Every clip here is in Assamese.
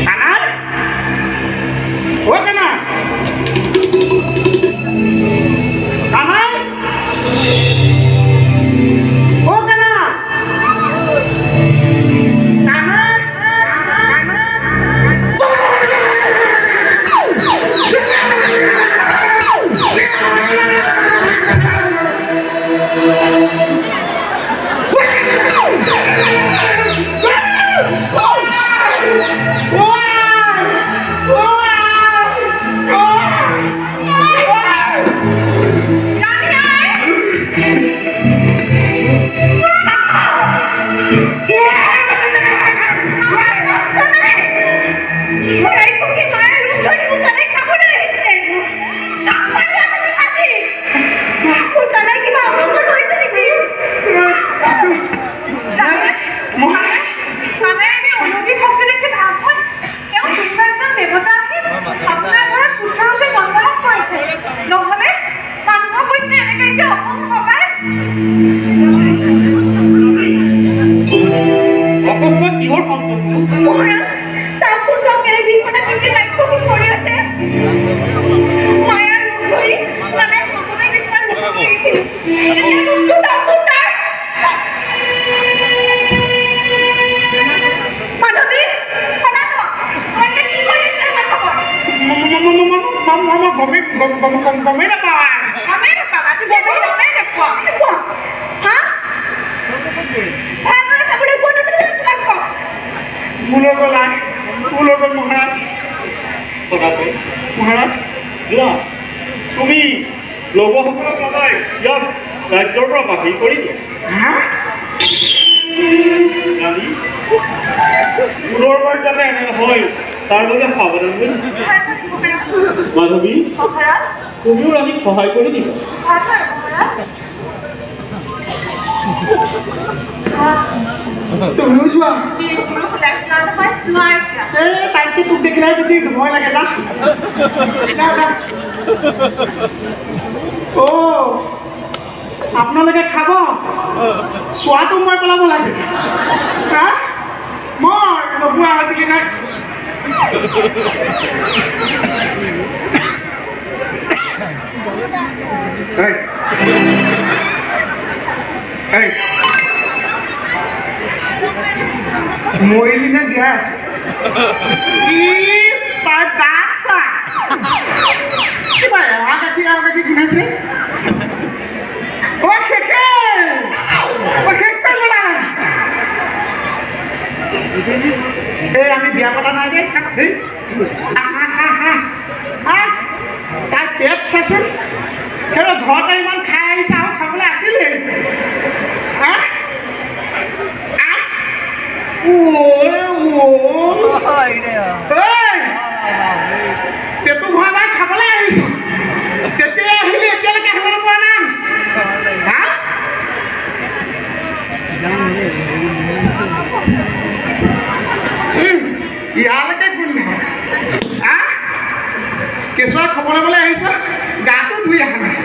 Amar? What Amar? Amar? What Amar? Amar? মাধবী তুমিও ৰানীক সহায় কৰি দিবা তুমিও যোৱা তাইকে তোক দেখিলে বেছি ভয় লাগে যা আপোনালোকে খাব চোৱাটো মই পেলাব লাগে মই নবোৱা আজিকালি নাই মৰিলি নে জীয়াই আছে তাৰ দাঁত চা কিবা এৱা গাখীৰ কিনাইছে আমি বিয়া পতা নাই দেই তাই পেট চাইছে সেই ঘৰতে ইমান খাই আহিছে আৰু খাবলৈ আছিলেই পেটু ঘৰ বাই খাবলৈ আহিছ তেতিয়া আহিলি এতিয়ালৈকে আহিবলৈ পৰা নাই ইয়ালৈকে কোন নহয় কেঁচুৱা খবৰ ল'বলৈ আহিছ গাটো ধুই আহা নাই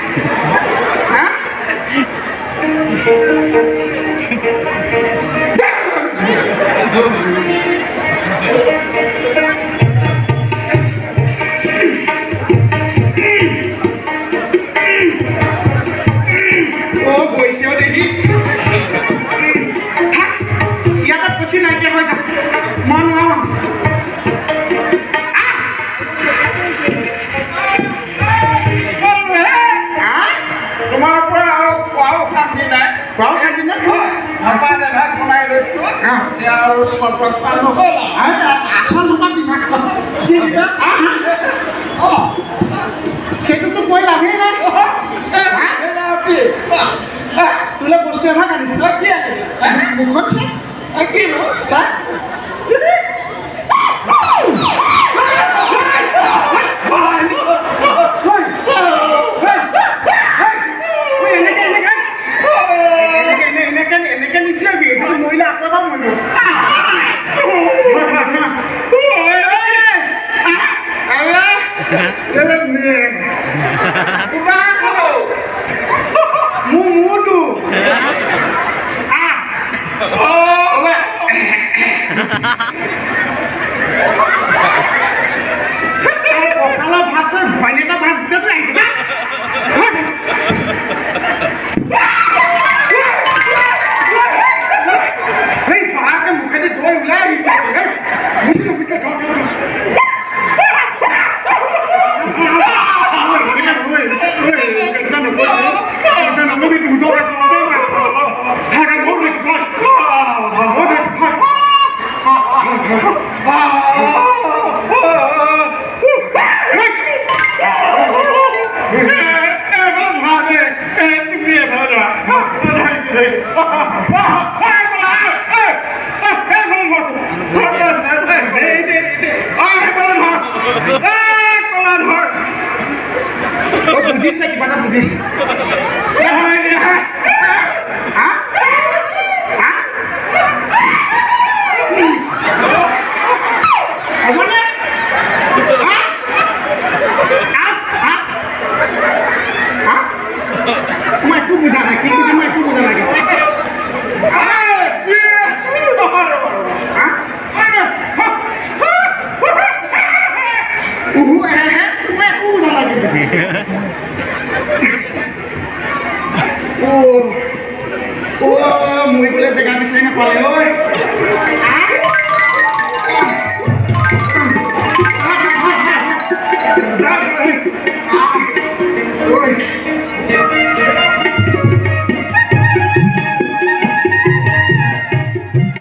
গৈছেও দেখি ইয়াতে পচি নাইকিয়া হৈ যাম মই নোৱাৰো তোমাৰ পৰা আৰু খোৱাও শান্তি নাই খোৱাও শান্তি নাই ভাপা ভাত বনাই লৈছো এতিয়া আৰু তোমাৰ প্ৰস্তাৱ নহ'ল আচল তোমাৰ দিমাগ সেইটোতো কৈ লাভেই নাই তোলে বস্তু এভাগ আনিছিল মুখত চা এনেকে নিশ্চয় মৰিলে আকৌ এবাৰ মৰিব কঁকালৰ ভাত ভৈনীয়েকৰ ভাত ভিতৰতো আহিছে না সেই বাকে মুখেদি দৈ ওলাই আহিছে বুজিলো বুজিছে কিবা এটা বুজিছে হ'বনে মই একো বুজা নাই কি কৈছে মই একো বুজা লাগে মৰিবলৈ জেগা বিচাৰি নাপালে ঐ